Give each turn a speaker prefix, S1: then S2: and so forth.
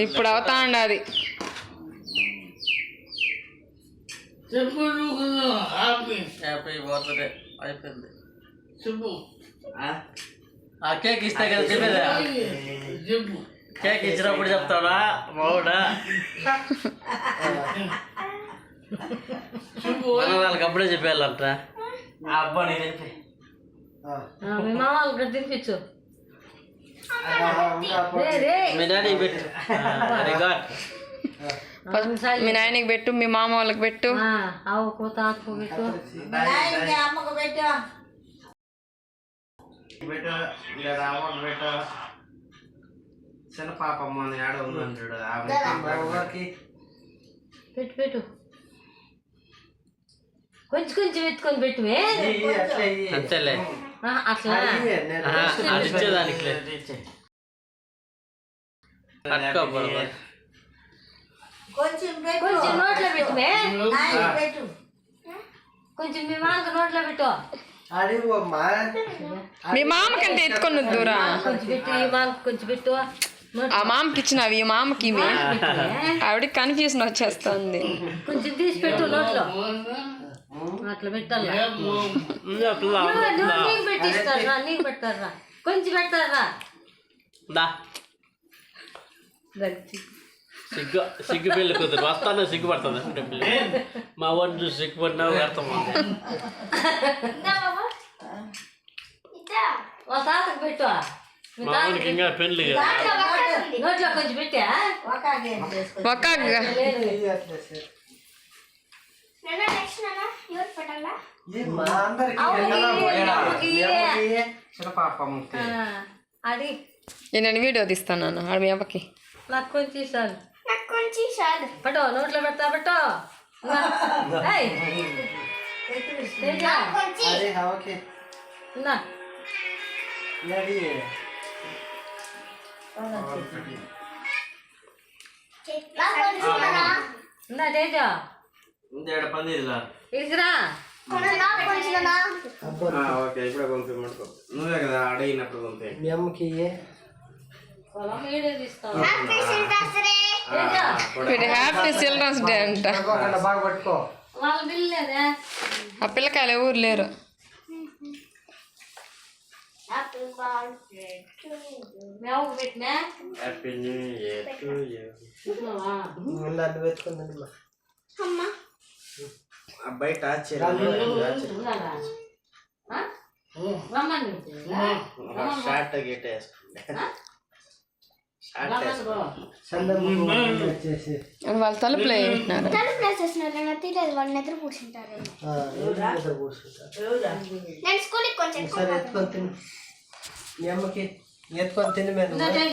S1: ఇప్పుడు అవుతా ఉండదు.
S2: హ్యాపీ బర్త్డే అయిపోయింది. కేక్ ఇస్తా కదా చెప్పేదా? కేక్ ఇచ్చినప్పుడు చెప్తాడా బాగుడా? వాళ్ళకి అప్పుడే చెప్పేయాలంట. అబ్బా నేను చెప్పి
S3: తినిపించు.
S2: మీ డాడీకి పెట్టు. Very good.
S1: మీ నాయనకి పెట్టు, మీ మామ వాళ్ళకి పెట్టు.
S3: అవ్వకు తాతకు పెట్టు.
S4: అమ్మకు పెట్టు.
S2: చిన్న పాపమ్మ ఆడ ఉందంటాడు.
S3: పెట్టు పెట్టు. కొంచెం కొంచెం ఎత్తుకొని పెట్టువే.
S2: అంతేలే
S3: అట్లా
S2: అది ఇచ్చేదానికి
S4: కొంచెం
S3: కొంచెం నోట్లో పెట్టువే.
S4: పెట్టు.
S3: కొంచెం మీ మామకి నోట్లో పెట్టు.
S1: మీ మామకంటే ఎత్తుకొని దూరా.
S3: కొంచెం పెట్టు. ఈ మామకి కొంచెం పెట్టు.
S1: ఆ మామకి ఇచ్చినవి ఈ మామకి ఇవి. ఆవిడకి కన్ఫ్యూజన్ వచ్చేస్తుంది.
S3: కొంచెం తీసి పెట్టు నోట్లో. అట్లా పెట్టాలా? నీకు పెట్టిస్తారా? నీకు పెడతారా? కొంచెం పెడతారా?
S2: సిగ్గు పెళ్ళి కుదురు వస్తాను సిగ్గుపడుతుంది అంటే మా వాడు సిగ్గుపడినావు అర్థం.
S3: వాళ్ళ తాతకు పెట్టు.
S2: మా వాడికి ఇంకా పెళ్ళి
S3: నోట్లో కొంచెం పెట్టా.
S1: ఒక్క
S3: అది
S1: నేను వీడియో తీస్తాను ఆడ మీ అవ్వకి.
S3: నాకు కొంచెం చాలు. పట్టు నోట్లో పెడతా పట్టు. తేజా ఇదిరా.
S2: నువ్వే కదా అడిగినప్పుడు
S3: మీ అమ్మకి
S1: హ్యాపీ చిల్డ్రన్స్ డే అంట.
S3: వాళ్ళ పిల్లలేదా?
S1: ఆ పిల్లకాయలు ఎవరు లేరు.
S3: పెట్టినా
S2: happy new year to you. బయట షార్ట్ గేట్
S1: వాళ్ళు తలుపులో పెట్టినారు.
S5: వాళ్ళు నిద్ర కూర్చుంటారు. నేను స్కూల్కి కొంచెం
S3: ఎత్తుకొని తిని